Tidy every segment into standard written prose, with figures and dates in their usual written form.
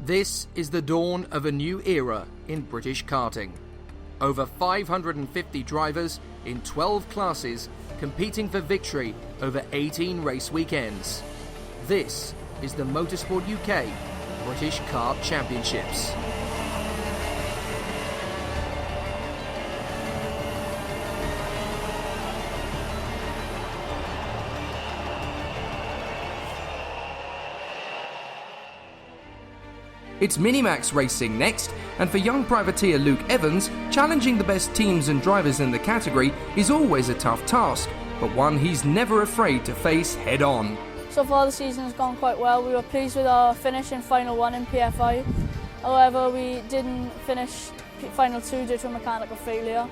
This is the dawn of a new era in British karting. Over 550 drivers in 12 classes competing for victory over 18 race weekends. This is the Motorsport UK British Kart Championships. It's Minimax racing next, and for young privateer Luke Evans, challenging the best teams and drivers in the category is always a tough task, but one he's never afraid to face head-on. So far the season has gone quite well. We were pleased with our finish in Final 1 in PFI. However, we didn't finish Final 2 due to a mechanical failure.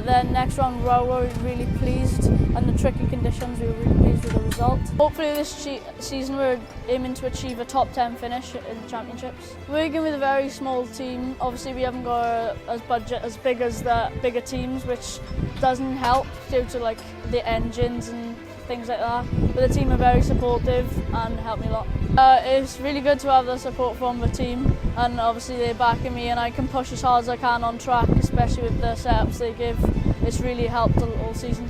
Then next round we were really pleased, and the tricky conditions we were really pleased with the result. Hopefully this season we're aiming to achieve a top 10 finish in the championships. We're working with a very small team. Obviously we haven't got a budget as big as the bigger teams, which doesn't help due to like the engines and things like that. But the team are very supportive and help me a lot. It's really good to have the support from the team, and obviously they're backing me and I can push as hard as I can on track, especially with the setups they give. It's really helped all season.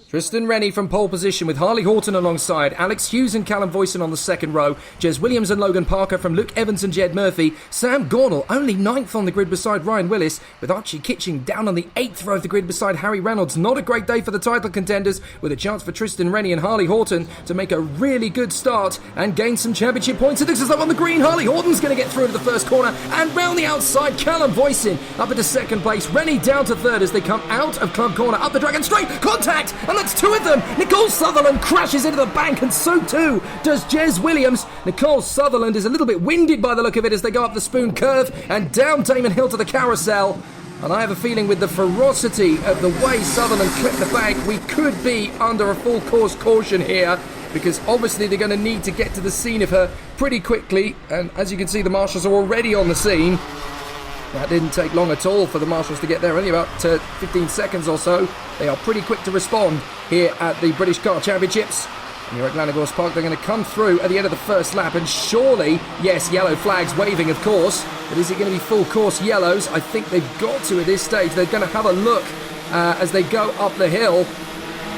Tristan Rennie from pole position with Harley Horton alongside, Alex Hughes and Callum Voisin on the second row, Jez Williams and Logan Parker from Luke Evans and Jed Murphy, Sam Gornall only 9th on the grid beside Ryan Willis, with Archie Kitching down on the 8th row of the grid beside Harry Reynolds. Not a great day for the title contenders, with a chance for Tristan Rennie and Harley Horton to make a really good start and gain some championship points. It looks as though on the green, Harley Horton's going to get through to the first corner, and round the outside, Callum Voisin up into second place, Rennie down to third as they come out of club corner, up the Dragon Straight, contact, and that's two of them. Nicole Sutherland crashes into the bank, and so too does Jez Williams. Nicole Sutherland is a little bit winded by the look of it as they go up the spoon curve and down Damon Hill to the carousel. And I have a feeling with the ferocity of the way Sutherland clipped the bank, we could be under a full course caution here, because obviously they're going to need to get to the scene of her pretty quickly. And as you can see, the marshals are already on the scene. That didn't take long at all for the marshals to get there, only about 15 seconds or so. They are pretty quick to respond here at the British Kart Championships. And here at Glan-Y-Gors Park, they're going to come through at the end of the first lap, and surely, yes, yellow flags waving, of course, but is it going to be full course yellows? I think they've got to at this stage. They're going to have a look as they go up the hill.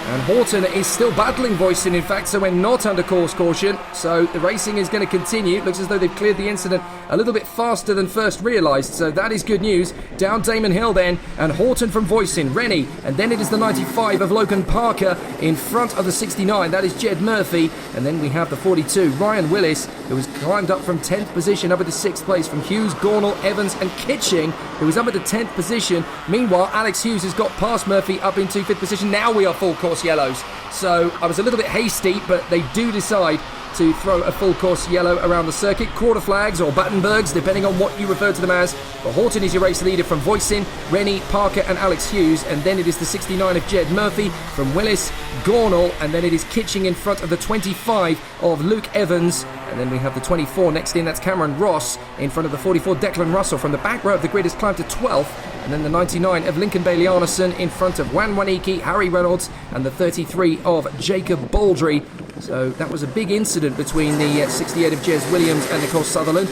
And Horton is still battling Voisin, in fact, so we're not under course caution. So the racing is going to continue. It looks as though they've cleared the incident a little bit faster than first realised. So that is good news. Down Damon Hill then, and Horton from Voisin, Rennie, and then it is the 95 of Logan Parker in front of the 69. That is Jed Murphy. And then we have the 42, Ryan Willis, who has climbed up from 10th position up into 6th place from Hughes, Gornall, Evans and Kitching, who is up at the 10th position. Meanwhile, Alex Hughes has got past Murphy up into 5th position. Now we are full course yellows. So I was a little bit hasty, but they do decide to throw a full course yellow around the circuit. Quarter flags or Battenbergs, depending on what you refer to them as. But Horton is your race leader from Voisin, Rennie, Parker and Alex Hughes. And then it is the 69 of Jed Murphy from Willis, Gornall, and then it is Kitching in front of the 25 of Luke Evans. And then we have the 24 next in, that's Cameron Ross, in front of the 44 Declan Russell. From the back row of the grid has climbed to 12th. And then the 99 of Lincoln Bailey Arneson in front of Wan Waniki, Harry Reynolds, and the 33 of Jacob Baldry. So that was a big incident between the 68 of Jez Williams and Nicole Sutherland.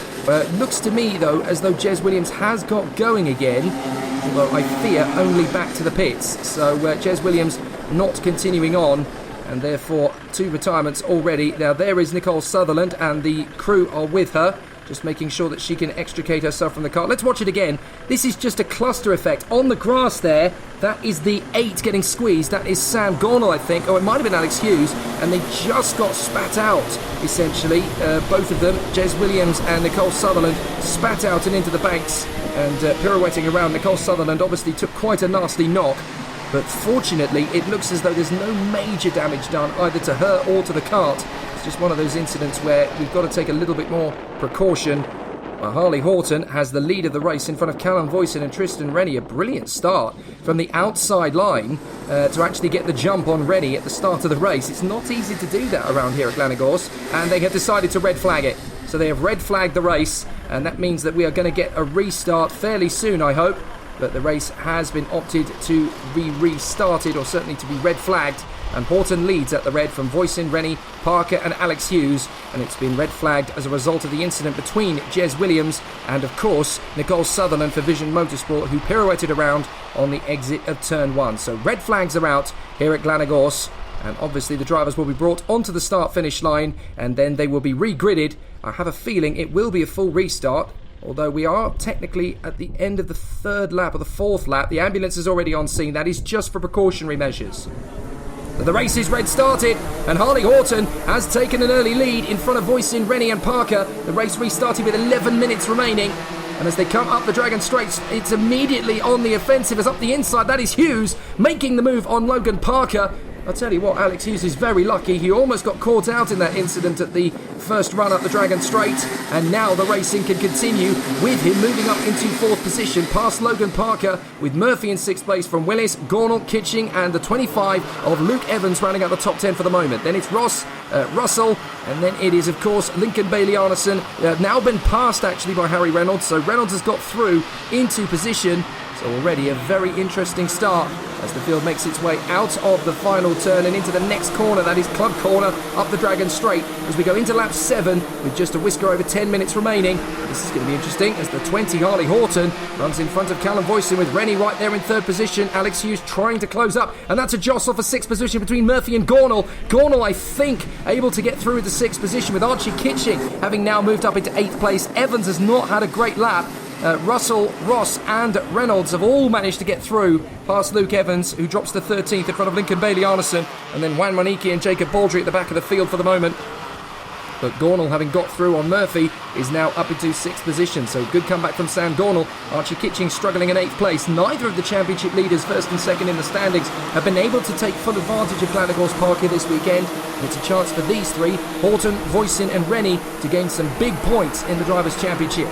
Looks to me, though, as though Jez Williams has got going again, although I fear only back to the pits. So Jez Williams not continuing on, and therefore 2 retirements already. Now there is Nicole Sutherland, and the crew are with her, just making sure that she can extricate herself from the car. Let's watch it again. This is just a cluster effect. On the grass there, that is the 8 getting squeezed. That is Sam Gornall, I think. Oh, it might have been Alex Hughes. And they just got spat out, essentially. Both of them, Jez Williams and Nicole Sutherland, spat out and into the banks. And pirouetting around, Nicole Sutherland obviously took quite a nasty knock. But fortunately, it looks as though there's no major damage done either to her or to the kart. It's just one of those incidents where we've got to take a little bit more precaution. Well, Harley Horton has the lead of the race in front of Callum Voisin and Tristan Rennie. A brilliant start from the outside line to actually get the jump on Rennie at the start of the race. It's not easy to do that around here at Glan-Y-Gors, and they have decided to red flag it. So they have red flagged the race, and that means that we are going to get a restart fairly soon, I hope. but the race has been opted to be restarted, or certainly to be red flagged, and Horton leads at the red from Voisin, Rennie, Parker and Alex Hughes, and it's been red flagged as a result of the incident between Jez Williams and, of course, Nicole Sutherland for Vision Motorsport, who pirouetted around on the exit of turn 1. So red flags are out here at Glan-Y-Gors, and obviously the drivers will be brought onto the start-finish line, and then they will be re-gridded. I have a feeling it will be a full restart, although we are technically at the end of the 3rd lap or the 4th lap. The ambulance is already on scene. That is just for precautionary measures. The race is red started, and Harley Horton has taken an early lead in front of Voisin, Rennie and Parker. The race restarted with 11 minutes remaining, and as they come up the Dragon Straights, it's immediately on the offensive as up the inside. That is Hughes making the move on Logan Parker. I'll tell you what, Alex Hughes is very lucky. He almost got caught out in that incident at the first run up the Dragon Straight, and now the racing can continue with him moving up into 4th position past Logan Parker, with Murphy in 6th place from Willis, Gornall, Kitching and the 25 of Luke Evans rounding out the top 10 for the moment. Then it's Russell, and then it is of course Lincoln Bailey-Arneson, now been passed actually by Harry Reynolds, so Reynolds has got through into position. So already a very interesting start as the field makes its way out of the final turn and into the next corner, that is Club Corner, up the Dragon Straight, as we go into lap 7 with just a whisker over 10 minutes remaining. This is going to be interesting as the 20 Harley Horton runs in front of Callum Voisin, with Rennie right there in 3rd position. Alex Hughes trying to close up, and that's a jostle for 6th position between Murphy and Gornall. Gornall, I think, able to get through into 6th position, with Archie Kitching having now moved up into 8th place. Evans has not had a great lap. Russell, Ross and Reynolds have all managed to get through past Luke Evans, who drops to 13th in front of Lincoln Bailey-Arneson, and then Juan Monique and Jacob Baldry at the back of the field for the moment. But Gornall, having got through on Murphy, is now up into 6th position. So good comeback from Sam Gornall. Archie Kitching struggling in 8th place. Neither of the championship leaders, 1st and 2nd in the standings, have been able to take full advantage of Glan-Y-Gors Park here this weekend. And it's a chance for these three, Horton, Voisin and Rennie, to gain some big points in the Drivers' Championship.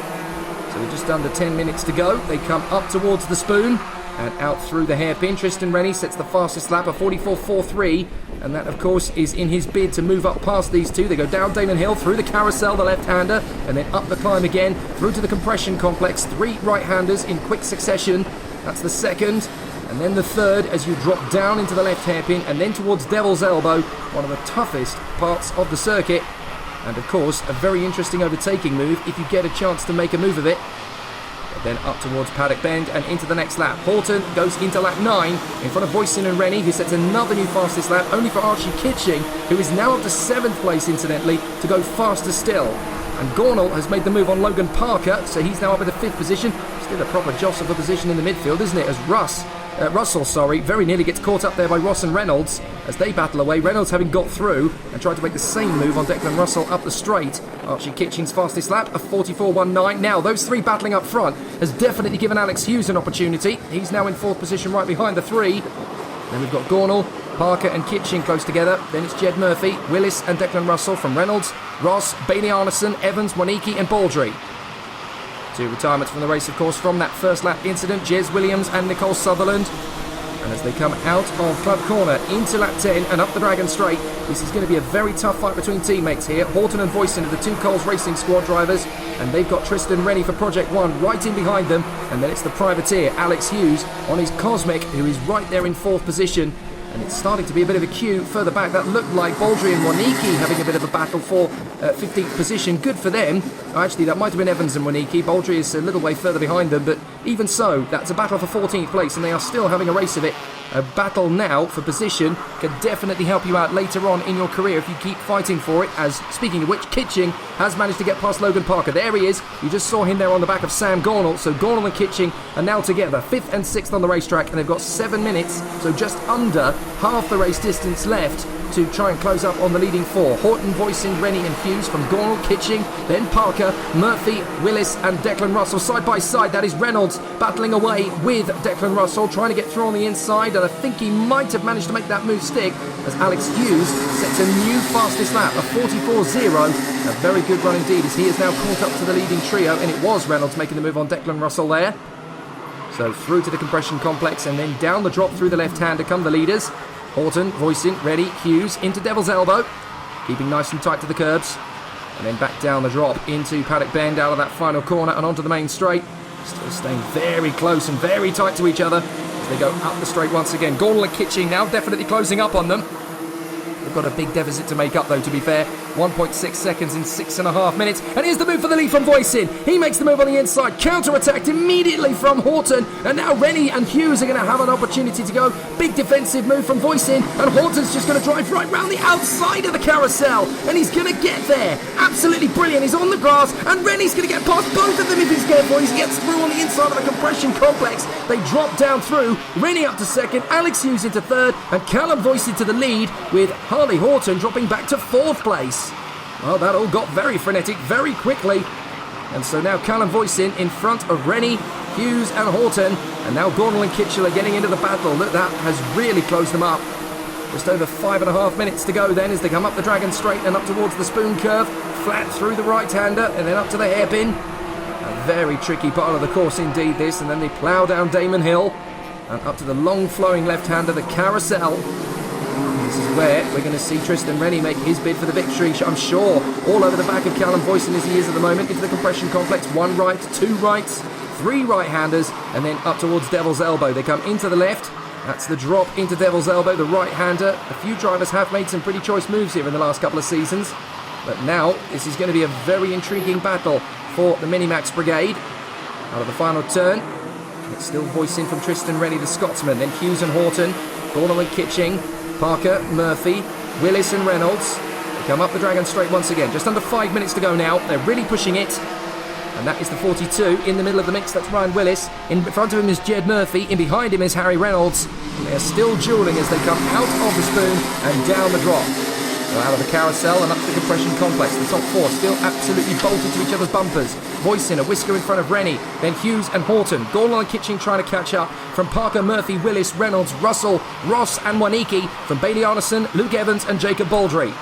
So we're just under 10 minutes to go. They come up towards the spoon and out through the hairpin. Tristan Rennie sets the fastest lap of 44.43, and that of course is in his bid to move up past these two. They go down Damon Hill, through the carousel, the left-hander, and then up the climb again, through to the compression complex. 3 right-handers in quick succession. That's the 2nd, and then the 3rd as you drop down into the left hairpin, and then towards Devil's Elbow, one of the toughest parts of the circuit. And of course, a very interesting overtaking move if you get a chance to make a move of it. But then up towards Paddock Bend and into the next lap. Horton goes into lap 9 in front of Voisin and Rennie, who sets another new fastest lap, only for Archie Kitching, who is now up to 7th place, incidentally, to go faster still. And Gornall has made the move on Logan Parker, so he's now up at the 5th position. Still a proper jostle for position in the midfield, isn't it? As Russell very nearly gets caught up there by Ross and Reynolds as they battle away. Reynolds having got through and tried to make the same move on Declan Russell up the straight. Archie Kitching's fastest lap of 44.19. Now those 3 battling up front has definitely given Alex Hughes an opportunity. He's now in 4th position right behind the 3. Then we've got Gornall, Parker and Kitching close together. Then it's Jed Murphy, Willis and Declan Russell from Reynolds, Ross, Bailey-Arneson, Evans, Monique and Baldry. 2 retirements from the race, of course, from that first lap incident, Jez Williams and Nicole Sutherland. And as they come out of Club Corner into lap 10 and up the Dragon Straight, this is going to be a very tough fight between teammates here. Horton and Voisin are the 2 Coles Racing squad drivers, and they've got Tristan Rennie for Project 1 right in behind them. And then it's the privateer, Alex Hughes, on his Cosmic, who is right there in 4th position. And it's starting to be a bit of a queue further back. That looked like Baldry and Monique having a bit of a battle for 15th position. Good for them. Actually, that might have been Evans and Monique. Baldry is a little way further behind them, but even so, that's a battle for 14th place, and they are still having a race of it. A battle now for position can definitely help you out later on in your career if you keep fighting for it, as, speaking of which, Kitching has managed to get past Logan Parker. There he is. You just saw him there on the back of Sam Gornall. So Gornall and Kitching are now together, 5th and 6th on the racetrack, and they've got 7 minutes, so just under half the race distance left to try and close up on the leading 4. Horton, Voisin, Rennie and Hughes from Gornall, Kitching, then Parker, Murphy, Willis and Declan Russell side by side. That is Reynolds battling away with Declan Russell, trying to get through on the inside, and I think he might have managed to make that move stick as Alex Hughes sets a new fastest lap of 44.0. A very good run indeed, as he is now caught up to the leading trio, and it was Reynolds making the move on Declan Russell there. So through to the compression complex and then down the drop through the left-hander come the leaders. Horton, Voisin, Rennie, Hughes into Devil's Elbow, keeping nice and tight to the curbs. And then back down the drop into Paddock Bend out of that final corner and onto the main straight. Still staying very close and very tight to each other as they go up the straight once again. Gornal and Kitching now definitely closing up on them. They've got a big deficit to make up, though, to be fair. 1.6 seconds in 6.5 minutes. And here's the move for the lead from Voisin. He makes the move on the inside. Counter-attacked immediately from Horton. And now Rennie and Hughes are going to have an opportunity to go. Big defensive move from Voisin. And Horton's just going to drive right round the outside of the carousel. And he's going to get there. Absolutely brilliant. He's on the grass. And Rennie's going to get past both of them if he's careful. He gets through on the inside of the compression complex. They drop down through. Rennie up to second. Alex Hughes into third. And Callum Voisin to the lead, with Harley Horton dropping back to fourth place. Well, that all got very frenetic very quickly. And so now Callum Voisin in front of Rennie, Hughes and Horton. And now Gornal and Kitchell are getting into the battle. Look, that has really closed them up. Just over 5.5 minutes to go then as they come up the Dragon Straight and up towards the Spoon Curve. Flat through the right-hander and then up to the hairpin. A very tricky part of the course indeed this. And then they plough down Damon Hill and up to the long flowing left-hander, the Carousel. This is where we're going to see Tristan Rennie make his bid for the victory, I'm sure. All over the back of Callum Voisin as he is at the moment, into the compression complex. 1 right, 2 rights, 3 right-handers, and then up towards Devil's Elbow. They come into the left. That's the drop into Devil's Elbow, the right-hander. A few drivers have made some pretty choice moves here in the last couple of seasons. But now, this is going to be a very intriguing battle for the Minimax Brigade. Out of the final turn, it's still Voisin from Tristan Rennie, the Scotsman. Then Hughes and Horton, Gornal and Kitching, Parker, Murphy, Willis and Reynolds. They come up the Dragon Straight once again. Just under 5 minutes to go now. They're really pushing it. And that is the 42. In the middle of the mix, that's Ryan Willis. In front of him is Jed Murphy. In behind him is Harry Reynolds. And they are still duelling as they come out of the Spoon and down the drop. So out of the Carousel and up to the compression complex. The top 4 still absolutely bolted to each other's bumpers. Voisin a whisker in front of Rennie. Then Hughes and Horton. Gornal and Kitching trying to catch up. From Parker, Murphy, Willis, Reynolds, Russell, Ross and Waniki. From Bailey Arneson, Luke Evans and Jacob Baldry.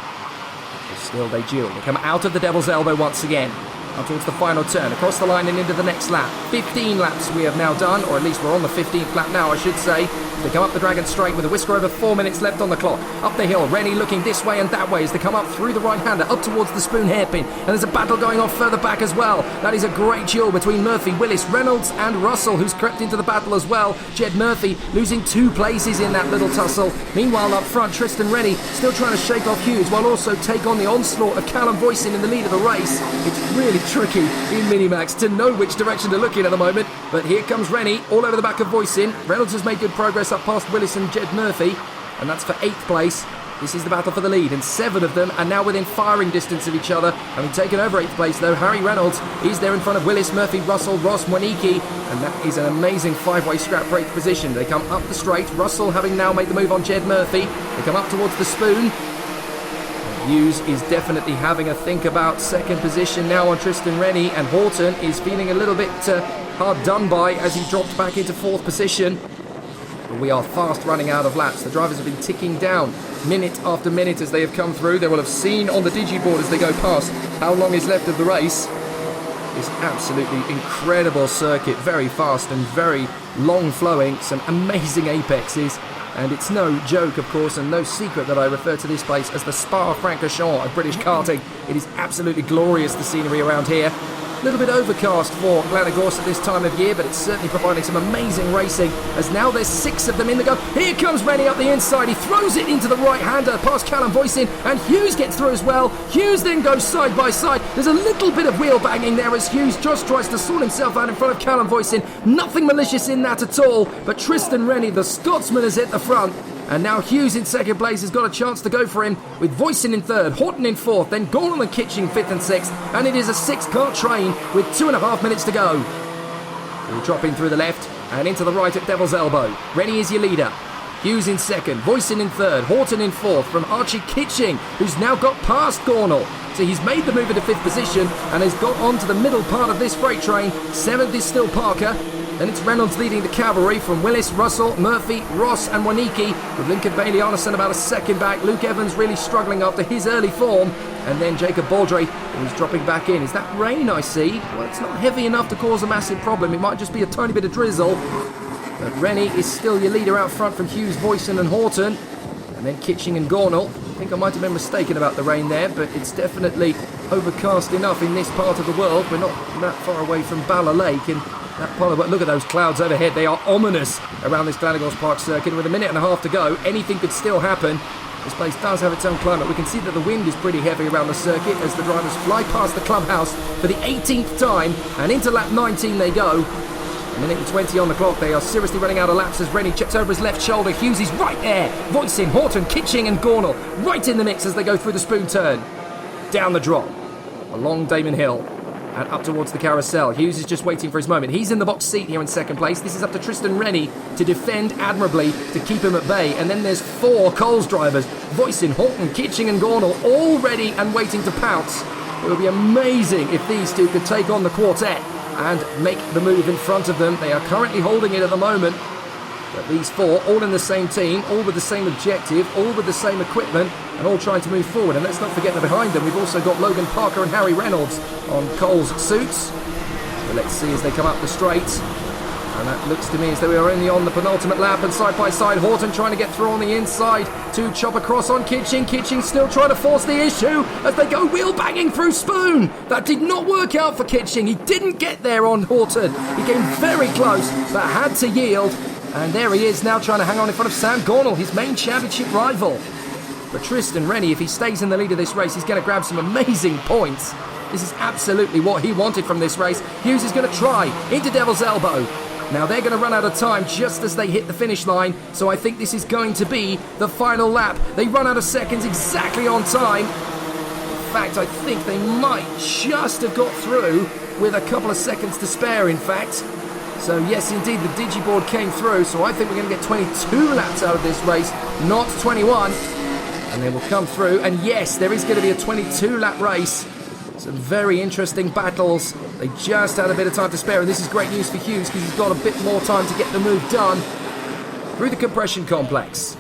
Still they duel. They come out of the Devil's Elbow once again. Up towards the final turn, across the line and into the next lap. 15 laps we have now done, or at least we're on the 15th lap now, I should say. They come up the Dragon Straight with a whisker over 4 minutes left on the clock. Up the hill, Rennie looking this way and that way as they come up through the right-hander, up towards the Spoon hairpin. And there's a battle going on further back as well. That is a great duel between Murphy, Willis, Reynolds and Russell, who's crept into the battle as well. Jed Murphy losing 2 places in that little tussle. Meanwhile, up front, Tristan Rennie still trying to shake off Hughes while also take on the onslaught of Callum Voisin in the lead of the race. It's really tricky in Minimax to know which direction to look in at the moment. But here comes Rennie all over the back of Voisin. Reynolds has made good progress up past Willis and Jed Murphy, and that's for 8th place. This is the battle for the lead, and 7 of them are now within firing distance of each other. Having taken over 8th place though, Harry Reynolds, he's there in front of Willis, Murphy, Russell, Ross, Mwaniki, and that is an amazing 5-way scrap for 8th position. They come up the straight, Russell having now made the move on Jed Murphy. They come up towards the Spoon. Hughes is definitely having a think about 2nd position now on Tristan Rennie, and Horton is feeling a little bit hard done by as he dropped back into 4th position. But we are fast running out of laps. The drivers have been ticking down minute after minute as they have come through. They will have seen on the digiboard as they go past how long is left of the race. This absolutely incredible circuit, very fast and very long flowing, some amazing apexes. And it's no joke, of course, and no secret that I refer to this place as the Spa-Francorchamps of British karting. It is absolutely glorious, the scenery around here. A little bit overcast for Glan-Y-Gors at this time of year, but it's certainly providing some amazing racing, as now there's 6 of them in the go. Here comes Rennie up the inside. He throws it into the right-hander past Callum Voisin, and Hughes gets through as well. Hughes then goes side by side. There's a little bit of wheel banging there as Hughes just tries to sort himself out in front of Callum Voisin. Nothing malicious in that at all, but Tristan Rennie, the Scotsman, is at the front. And now Hughes in 2nd place has got a chance to go for him, with Voisin in 3rd, Horton in 4th, then Gornal and Kitching 5th and 6th, and it is a 6-car train with 2.5 minutes to go. We'll drop in through the left and into the right at Devil's Elbow. Rennie is your leader. Hughes in 2nd, Voisin in 3rd, Horton in 4th from Archie Kitching, who's now got past Gornal. So he's made the move into 5th position and has got onto the middle part of this freight train. 7th is still Parker. Then it's Reynolds leading the cavalry from Willis, Russell, Murphy, Ross and Waniki, with Lincoln Bailey Arneson about a 2nd back. Luke Evans really struggling after his early form. And then Jacob Baldry, who's dropping back in. Is that rain I see? Well, it's not heavy enough to cause a massive problem. It might just be a tiny bit of drizzle. But Rennie is still your leader out front from Hughes, Voisin and Horton. And then Kitching and Gornal. I think I might have been mistaken about the rain there, but it's definitely overcast enough in this part of the world. We're not that far away from Bala Lake, and Look at those clouds overhead. They are ominous around this Glan-Y-Gors Park circuit. With a minute and a half to go, anything could still happen. This place does have its own climate. We can see that the wind is pretty heavy around the circuit as the drivers fly past the clubhouse for the 18th time, and into lap 19 they go. A minute and 20 on the clock. They are seriously running out of laps as Rennie checks over his left shoulder. Hughes is right there. Voisin, Horton, Kitching and Gornall right in the mix as they go through the spoon turn. Down the drop, along Damon Hill, and up towards the carousel. Hughes is just waiting for his moment. He's in the box seat here in second place. This is up to Tristan Rennie to defend admirably to keep him at bay. And then there's 4 Coles drivers, Voisin, Horton, Kitching and Gornall, all ready and waiting to pounce. It would be amazing if these two could take on the quartet and make the move in front of them. They are currently holding it at the moment. But these 4, all in the same team, all with the same objective, all with the same equipment, and all trying to move forward. And let's not forget that behind them we've also got Logan Parker and Harry Reynolds on Cole's suits. But let's see as they come up the straight. And that looks to me as though we are only on the penultimate lap, and side by side Horton trying to get through on the inside to chop across on Kitching. Kitching still trying to force the issue as they go wheel banging through Spoon. That did not work out for Kitching. He didn't get there on Horton. He came very close but had to yield. And there he is now trying to hang on in front of Sam Gornall, his main championship rival. But Tristan Rennie, if he stays in the lead of this race, he's going to grab some amazing points. This is absolutely what he wanted from this race. Hughes is going to try into Devil's Elbow. Now they're going to run out of time just as they hit the finish line, so I think this is going to be the final lap. They run out of seconds exactly on time. In fact, I think they might just have got through with a couple of seconds to spare, in fact. So yes, indeed, the digiboard came through, so I think we're going to get 22 laps out of this race, not 21. And they will come through, and yes, there is going to be a 22-lap race. Some very interesting battles. They just had a bit of time to spare, and this is great news for Hughes because he's got a bit more time to get the move done through the compression complex.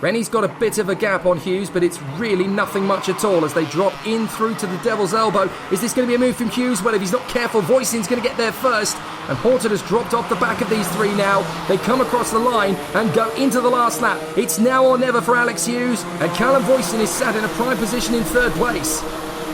Rennie's got a bit of a gap on Hughes, but it's really nothing much at all as they drop in through to the Devil's Elbow. Is this going to be a move from Hughes? Well, if he's not careful, Voisin's going to get there first. And Horton has dropped off the back of these 3 now. They come across the line and go into the last lap. It's now or never for Alex Hughes, and Callum Voisin is sat in a prime position in 3rd place.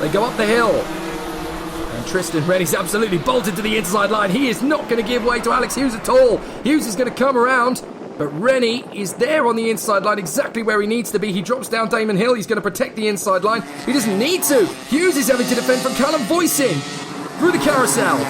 They go up the hill. And Tristan Rennie's absolutely bolted to the inside line. He is not going to give way to Alex Hughes at all. Hughes is going to come around. But Rennie is there on the inside line, exactly where he needs to be. He drops down Damon Hill. He's going to protect the inside line. He doesn't need to. Hughes is having to defend from Callum Voisin. Through the carousel.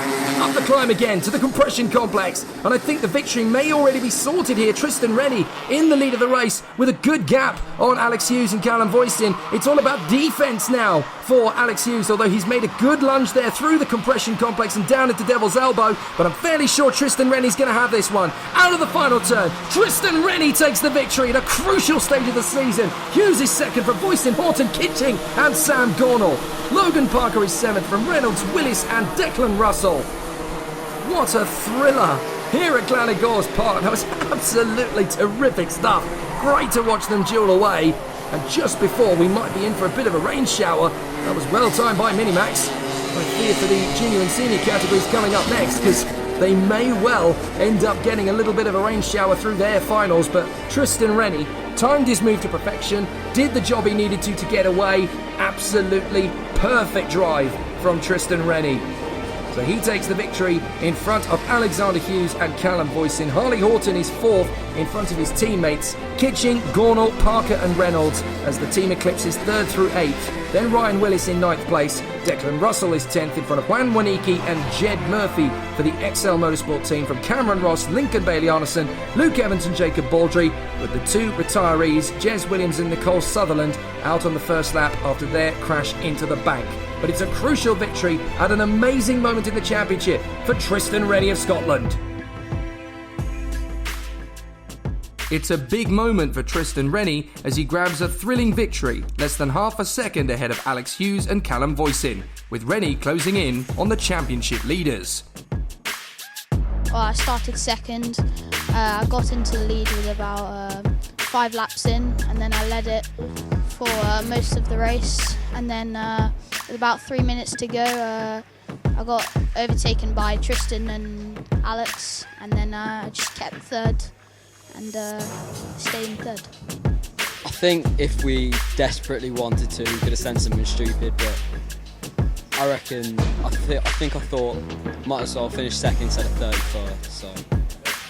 Up the climb again to the compression complex. And I think the victory may already be sorted here. Tristan Rennie in the lead of the race with a good gap on Alex Hughes and Callum Voisin. It's all about defence now for Alex Hughes, although he's made a good lunge there through the compression complex and down into Devil's Elbow. But I'm fairly sure Tristan Rennie's going to have this one. Out of the final turn, Tristan Rennie takes the victory at a crucial stage of the season. Hughes is second from Voisin, Horton, Kitching and Sam Gornall. Logan Parker is 7th from Reynolds, Willis and Declan Russell. What a thriller here at Glan-Y-Gors Park. That was absolutely terrific stuff. Great to watch them duel away. And just before we might be in for a bit of a rain shower, that was well timed by Minimax. I fear for the junior and senior categories coming up next, because they may well end up getting a little bit of a rain shower through their finals. But Tristan Rennie timed his move to perfection, did the job he needed to get away. Absolutely perfect drive from Tristan Rennie. So he takes the victory in front of Alexander Hughes and Callum Voisin. Harley Horton is 4th in front of his teammates Kitching, Gornall, Parker and Reynolds as the team eclipses 3rd through 8th. Then Ryan Willis in 9th place. Declan Russell is 10th in front of Juan Waniki and Jed Murphy for the XL Motorsport team from Cameron Ross, Lincoln Bailey-Arneson, Luke Evans and Jacob Baldry, with the 2 retirees, Jez Williams and Nicole Sutherland, out on the first lap after their crash into the bank. But it's a crucial victory at an amazing moment in the championship for Tristan Rennie of Scotland. It's a big moment for Tristan Rennie as he grabs a thrilling victory, less than half a second ahead of Alex Hughes and Callum Voisin, with Rennie closing in on the championship leaders. Well, I started second. I got into the lead with about 5 laps in, and then I led it for most of the race. And then with about 3 minutes to go, I got overtaken by Tristan and Alex, and then I just kept 3rd and stayed in 3rd. I think if we desperately wanted to, we could have sent something stupid, but I reckon, I thought might as well finish second instead of third first. So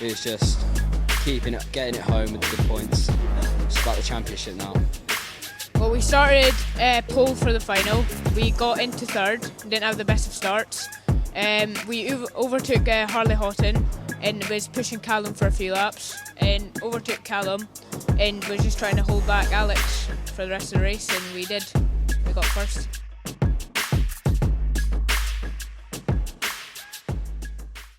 it was just getting it home with the good points. It's about the championship now. Well, we started pole for the final. We got into third, didn't have the best of starts. We overtook Harley Houghton and was pushing Callum for a few laps, and overtook Callum and was just trying to hold back Alex for the rest of the race, and we did. We got first.